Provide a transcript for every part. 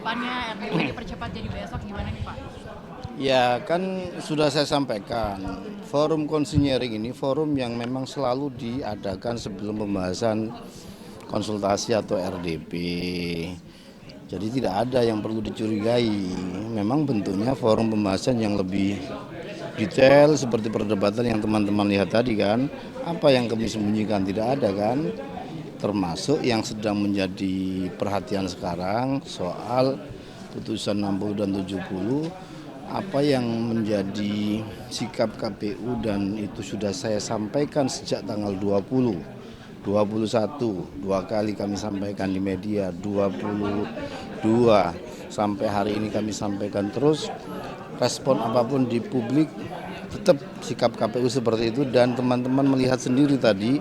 depannya RDP dipercepat jadi besok gimana nih Pak? Ya kan sudah saya sampaikan, forum konsinyering ini forum yang memang selalu diadakan sebelum pembahasan konsultasi atau RDP. Jadi tidak ada yang perlu dicurigai, memang bentuknya forum pembahasan yang lebih detail seperti perdebatan yang teman-teman lihat tadi kan. Apa yang kami sembunyikan tidak ada kan, termasuk yang sedang menjadi perhatian sekarang soal putusan 60 dan 70, apa yang menjadi sikap KPU dan itu sudah saya sampaikan sejak tanggal 20, 21, dua kali kami sampaikan di media, 22, sampai hari ini kami sampaikan terus, respon apapun di publik tetap sikap KPU seperti itu dan teman-teman melihat sendiri tadi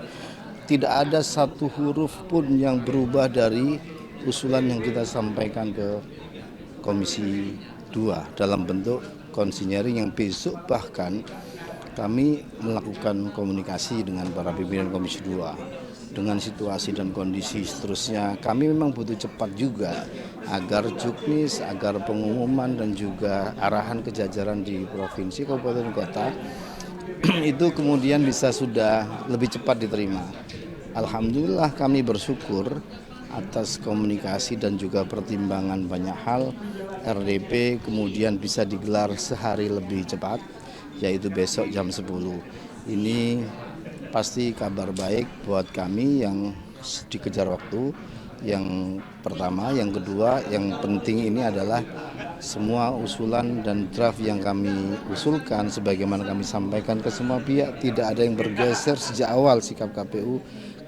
tidak ada satu huruf pun yang berubah dari usulan yang kita sampaikan ke Komisi 2 dalam bentuk konsinyering yang besok bahkan kami melakukan komunikasi dengan para pimpinan Komisi 2 dengan situasi dan kondisi seterusnya. Kami memang butuh cepat juga agar juknis, agar pengumuman dan juga arahan kejajaran di provinsi, kabupaten, kota itu kemudian bisa sudah lebih cepat diterima. Alhamdulillah kami bersyukur atas komunikasi dan juga pertimbangan banyak hal, RDP kemudian bisa digelar sehari lebih cepat, yaitu besok jam 10. Ini pasti kabar baik buat kami yang dikejar waktu. Yang pertama, yang kedua, yang penting ini adalah semua usulan dan draft yang kami usulkan sebagaimana kami sampaikan ke semua pihak tidak ada yang bergeser sejak awal sikap KPU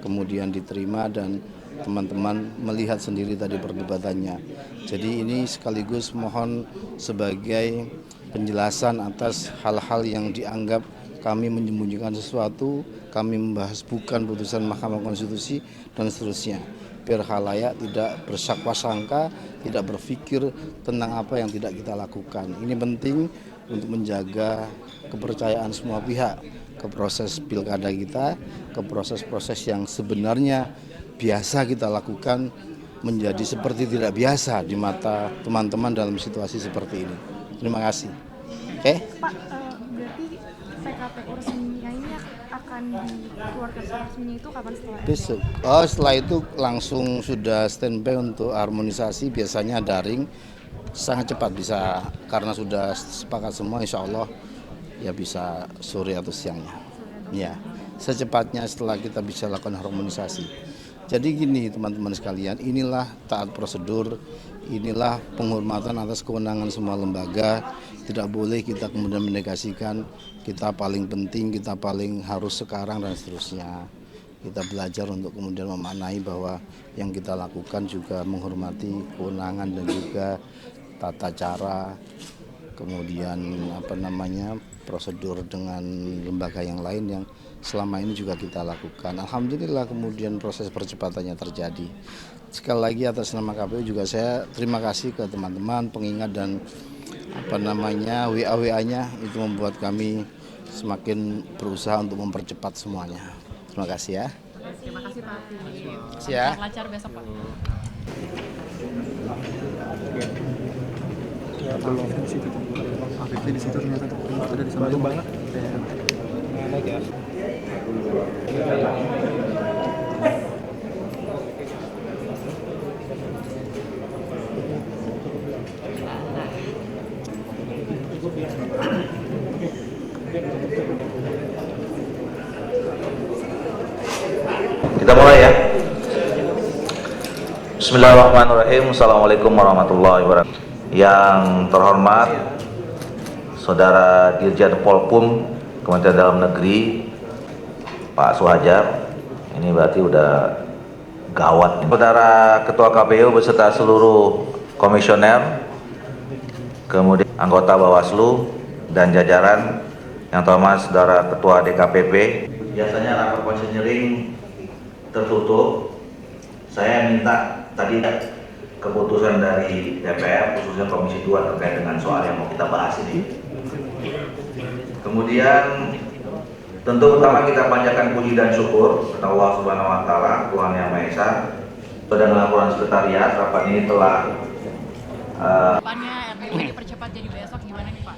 kemudian diterima dan teman-teman melihat sendiri tadi perdebatannya. Jadi ini sekaligus mohon sebagai penjelasan atas hal-hal yang dianggap kami menyembunyikan sesuatu, kami membahas bukan putusan Mahkamah Konstitusi dan seterusnya. Biar khalayak tidak bersangka sangka, tidak berpikir tentang apa yang tidak kita lakukan. Ini penting untuk menjaga kepercayaan semua pihak ke proses pilkada kita, ke proses-proses yang sebenarnya biasa kita lakukan menjadi seperti tidak biasa di mata teman-teman dalam situasi seperti ini. Terima kasih. Oke? Pak, berarti PKPU resminya ini akan dikeluarkan resminya itu kapan setelah Besok. Setelah itu langsung sudah standby untuk harmonisasi, biasanya daring, sangat cepat bisa karena sudah sepakat semua, insya Allah ya bisa sore atau siangnya. Ya, secepatnya setelah kita bisa lakukan harmonisasi. Jadi gini teman-teman sekalian, inilah taat prosedur, inilah penghormatan atas kewenangan semua lembaga. Tidak boleh kita kemudian menegasikan kita paling penting, kita paling harus sekarang dan seterusnya. Kita belajar untuk kemudian memaknai bahwa yang kita lakukan juga menghormati kewenangan dan juga tata cara, kemudian prosedur dengan lembaga yang lain yang selama ini juga kita lakukan. Alhamdulillah kemudian proses percepatannya terjadi. Sekali lagi atas nama KPU juga saya terima kasih ke teman-teman pengingat dan WA-WA-nya itu membuat kami semakin berusaha untuk mempercepat semuanya. Terima kasih ya. Terima kasih Pak. Terima ya. Lancar besok Pak. Ya belum di situ di situ ternyata udah baru banget naik ya. Kita mulai ya. Bismillahirrahmanirrahim. Assalamualaikum warahmatullahi wabarakatuh. Yang terhormat Saudara Dirjen Polpum Kementerian Dalam Negeri Pak Suhajar, ini berarti udah gawat. Saudara Ketua KPU beserta seluruh komisioner, kemudian anggota Bawaslu dan jajaran, yang terhormat Saudara Ketua DKPP. Biasanya rapat konsinyering tertutup. Saya minta tadi keputusan dari DPR khususnya Komisi 2 terkait dengan soal yang mau kita bahas ini. Kemudian tentu pertama kita panjatkan puji dan syukur kepada Allah Subhanahu wa taala, Tuhan Yang Maha Esa. Pada laporan sekretariat, rapat ini telah Depannya RDP dipercepat jadi besok gimana nih Pak?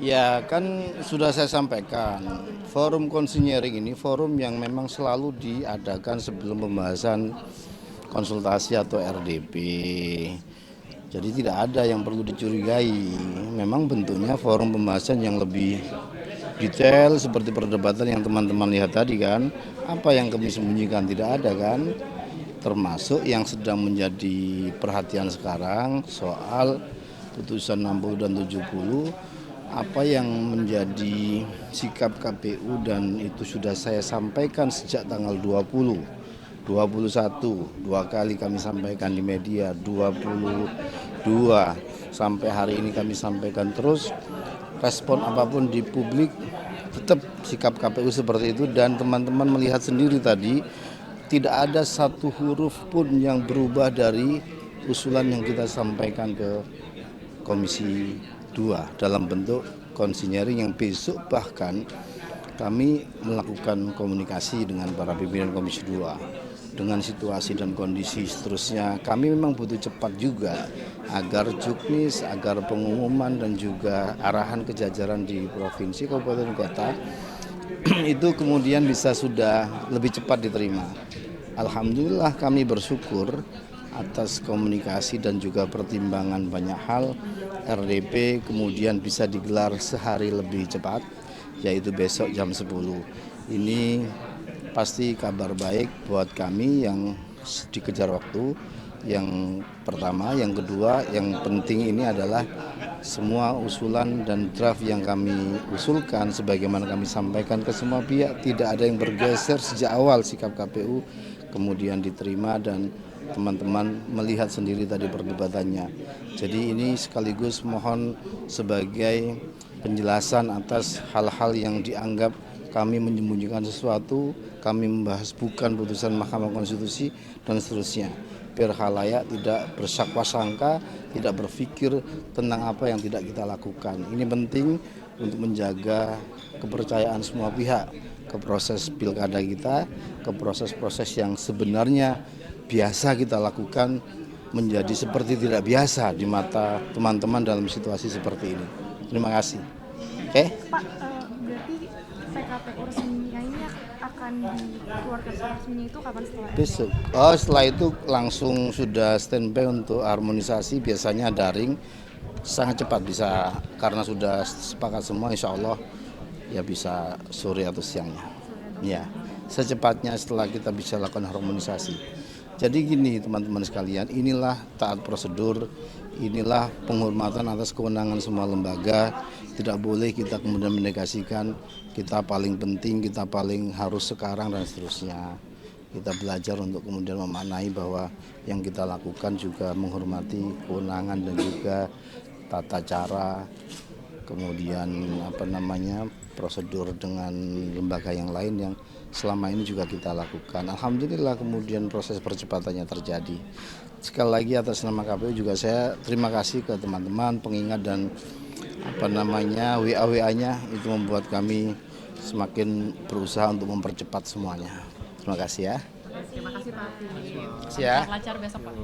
Ya kan sudah saya sampaikan, forum konsinyering ini forum yang memang selalu diadakan sebelum pembahasan konsultasi atau RDP. Jadi tidak ada yang perlu dicurigai, memang bentuknya forum pembahasan yang lebih detail seperti perdebatan yang teman-teman lihat tadi kan. Apa yang kami sembunyikan tidak ada kan, termasuk yang sedang menjadi perhatian sekarang soal putusan 60 dan 70. Apa yang menjadi sikap KPU dan itu sudah saya sampaikan sejak tanggal 20, 21, 2 kali kami sampaikan di media, 22, sampai hari ini kami sampaikan terus, respon apapun di publik tetap sikap KPU seperti itu dan teman-teman melihat sendiri tadi tidak ada satu huruf pun yang berubah dari usulan yang kita sampaikan ke Komisi 2 dalam bentuk konsinyering yang besok bahkan kami melakukan komunikasi dengan para pimpinan Komisi 2 dengan situasi dan kondisi seterusnya. Kami memang butuh cepat juga agar juknis, agar pengumuman dan juga arahan kejajaran di provinsi, kabupaten, kota itu kemudian bisa sudah lebih cepat diterima. Alhamdulillah kami bersyukur atas komunikasi dan juga pertimbangan banyak hal, RDP kemudian bisa digelar sehari lebih cepat, yaitu besok jam 10. Ini pasti kabar baik buat kami yang dikejar waktu. Yang pertama, yang kedua, yang penting ini adalah semua usulan dan draft yang kami usulkan sebagaimana kami sampaikan ke semua pihak tidak ada yang bergeser sejak awal sikap KPU kemudian diterima dan teman-teman melihat sendiri tadi perdebatannya. Jadi ini sekaligus mohon sebagai penjelasan atas hal-hal yang dianggap kami menyembunyikan sesuatu, kami membahas bukan putusan Mahkamah Konstitusi dan seterusnya. Biar khalayak tidak bersangka sangka, tidak berpikir tentang apa yang tidak kita lakukan. Ini penting untuk menjaga kepercayaan semua pihak ke proses pilkada kita, ke proses-proses yang sebenarnya biasa kita lakukan menjadi seperti tidak biasa di mata teman-teman dalam situasi seperti ini. Terima kasih. Oke? Pak, berarti PKPU resminya ini akan dikeluarkan resminya itu kapan setelah itu? Besok. Setelah itu langsung sudah standby untuk harmonisasi, biasanya daring, sangat cepat bisa karena sudah sepakat semua, insya Allah ya bisa sore atau siangnya. Ya, secepatnya setelah kita bisa lakukan harmonisasi. Jadi gini teman-teman sekalian, inilah taat prosedur, inilah penghormatan atas kewenangan semua lembaga. Tidak boleh kita kemudian menegasikan kita paling penting, kita paling harus sekarang dan seterusnya. Kita belajar untuk kemudian memaknai bahwa yang kita lakukan juga menghormati kewenangan dan juga tata cara, kemudian prosedur dengan lembaga yang lain yang selama ini juga kita lakukan. Alhamdulillah kemudian proses percepatannya terjadi. Sekali lagi atas nama KPU juga saya terima kasih ke teman-teman pengingat dan WA-WA-nya itu membuat kami semakin berusaha untuk mempercepat semuanya. Terima kasih ya. Terima kasih Pak. Siap. Lancar besok Pak.